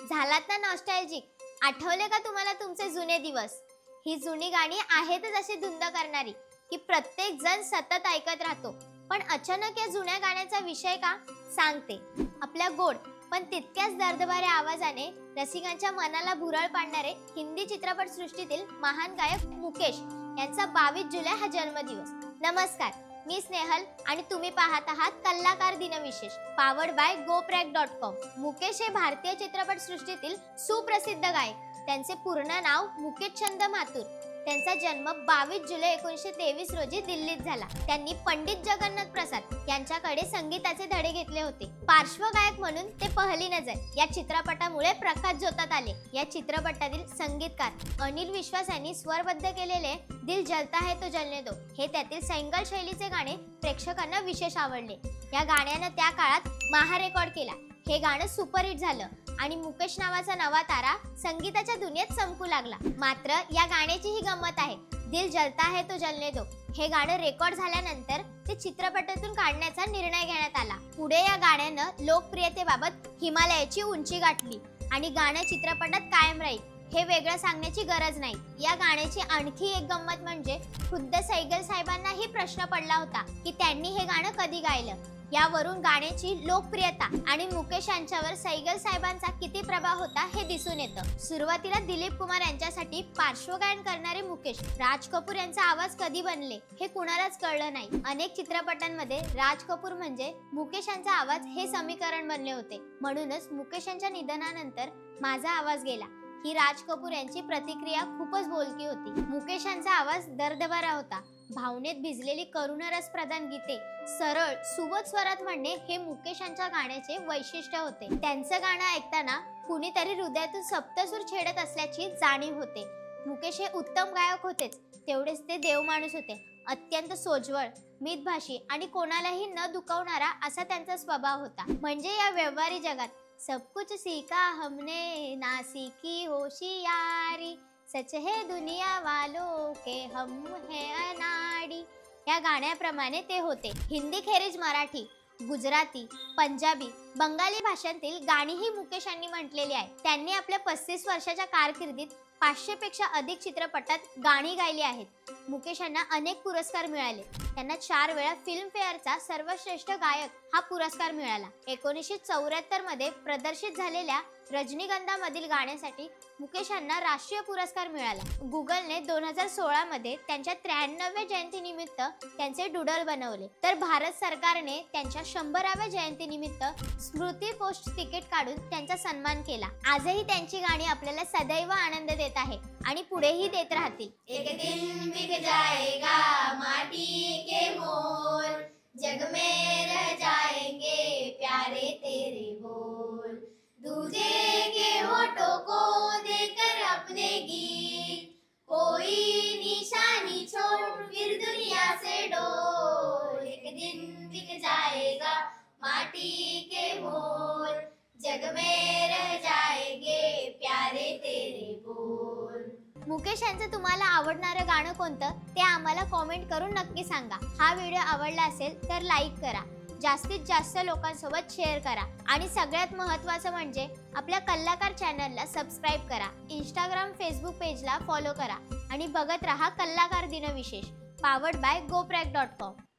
झालात ना नॉस्टॅल्जिक? आठवले का तुम्हाला तुमचे जुने दिवस? ही जुनी गाणी आहेतच अशी धुंद करणारी की प्रत्येक जण सतत ऐकत राहतो. पण अचानक या जुन्या गाण्याचा विषय का? सांगते. आपल्या गोड पण तितक्याच दर्दभऱ्या आवाजाने रसिकांच्या मनाला भुरळ पाडणारे हिंदी चित्रपट सृष्टीतील महान गायक मुकेश यांचा 22 जुलै हा जन्मदिवस. नमस्कार, मी स्नेहल आणि तुम्ही पाहत आहात कलाकार दिनविशेष पावर्ड बाय GoPreg.com. मुकेश हे भारतीय चित्रपट सृष्टीतील सुप्रसिद्ध गायक. त्यांचे पूर्ण नाव मुकेश चंद माथुर. त्यांचा जन्म 22 जुलै 1923 रोजी दिल्लीत झाला. त्यांनी पंडित जगन्नाथ प्रसाद यांच्याकडे संगीताचे धडे घेतले होते. पार्श्वगायक म्हणून ते पहली नजर या चित्रपटामुळे प्रकाशझोतात आले. या चित्रपटातील संगीतकार अनिल विश्वास यांनी स्वरबद्ध केलेले दिल जलता है तो जलने दो हे त्यातील सैंगल शैलीचे गाणे प्रेक्षकांना विशेष आवडले. या गाण्यानं त्या काळात महारेकॉर्ड केला. हे गाणं सुपरहिट झालं आणि मुकेश नावाचा नवा तारा संगीताच्या दुनियेत चमकू लागला. मात्र या गाण्याची ही गंमत आहे. दिल जलता है तो जलने दो हे गाणं रेकॉर्ड झाल्यानंतर ते चित्रपटातून काढण्याचा निर्णय घेण्यात आला. पुढे या गाण्यानं लोकप्रियतेबाबत हिमालयाची उंची गाठली आणि गाणं चित्रपटात कायम राहील हे वेगळं सांगण्याची गरज नाही. या गाण्याची आणखी एक गंमत म्हणजे खुद्द सैगल साहेबांनाही प्रश्न पडला होता की त्यांनी हे गाणं कधी गायलं. यावरून गाण्याची लोकप्रियता आणि मुकेश यांच्यावर सैगल साहेबांचा किती प्रभाव होता हे दिसून येतं. सुरुवातीला दिलीप कुमार यांच्यासाठी पार्श्वगायन करणारे मुकेश राज कपूर यांचा आवाज कधी बनले हे कुणालाच कळलं नाही. अनेक चित्रपटांमध्ये राज कपूर म्हणजे मुकेश यांचा आवाज हे समीकरण बनले होते. म्हणूनच मुकेश यांच्या निधनानंतर माझा आवाज गेला ही राज कपूर यांची प्रतिक्रिया खूपच बोलकी होती. मुकेश यांचा आवाज दर्दभरा होता. भावनेत भिजलेली करुणरस प्रधान गीते सरळ सुबोध स्वरात म्हणणे हे मुकेश यांच्या गाण्याचे वैशिष्ट्य होते. त्यांचं गाणं ऐकताना कुणीतरी हृदयातून सप्तसूर छेडत असल्याची जाणीव होते. मुकेश हे उत्तम गायक होतेच, तेवढेच ते देवमाणूस होते. अत्यंत सोज्वळ, मितभाषी आणि कोणालाही न दुखावणारा असा त्यांचा स्वभाव होता. म्हणजे या व्यवहारी जगात सब कुछ सीखा हमने ना सीखी होशियारी, सच है दुनिया वालों के हम है अनाड़ी या गाण्याप्रमाणे ते होते. हिंदी खेरीज मराठी, गुजराती, पंजाबी, बंगाली भाषांतील गाणीही मुकेश यांनी म्हटलेली आहे. त्यांनी आपल्या 35 वर्षाच्या कारकिर्दीत 500 पेक्षा अधिक चित्रपटात गाणी गायली आहेत. मुकेश यांना अनेक पुरस्कार मिळाले. त्यांना 4 वेळा फिल्मफेअरचा सर्वश्रेष्ठ गायक हा पुरस्कार मिळाला. 1974 मध्ये प्रदर्शित झालेल्या रजनीगंधामधील गाण्यासाठी मुकेश यांना राष्ट्रीय पुरस्कार मिळाला. गुगलने 2016 मध्ये त्यांच्या 93व्या जयंतीनिमित्त त्यांचे डूडल बनवले. तर भारत सरकारने त्यांच्या 100व्या जयंतीनिमित्त स्मृती पोस्ट तिकीट काढून त्यांचा सन्मान केला. आजही त्यांची गाणी आपल्याला सदैव आनंद देत आहे आणि पुढेही देत राहतील. एक दिन बिक जाएगा माटी के मोल, जग में रह जाएंगे प्यारे तेरे बोल, दूजे के होठों को देकर अपने गीत, कोई निशानी छोड़ फिर दुनिया से डोल. एक दिन बिक जाएगा माटी के मोल, जग में रह जाएंगे प्यारे तेरे बोल. मुकेश यांचं तुम्हाला आवडणारं गाणं कोणतं ते आम्हाला कमेंट करून नक्की सांगा. हा व्हिडिओ आवडला असेल तर लाईक करा, जास्तीत जास्त लोकांसोबत शेअर करा आणि सगळ्यात महत्त्वाचं म्हणजे आपल्या कलाकार चॅनलला सबस्क्राईब करा. इंस्टाग्राम, फेसबुक पेजला फॉलो करा आणि बघत राहा कलाकार दिनविशेष पावर्ड बाय GoPreg.com.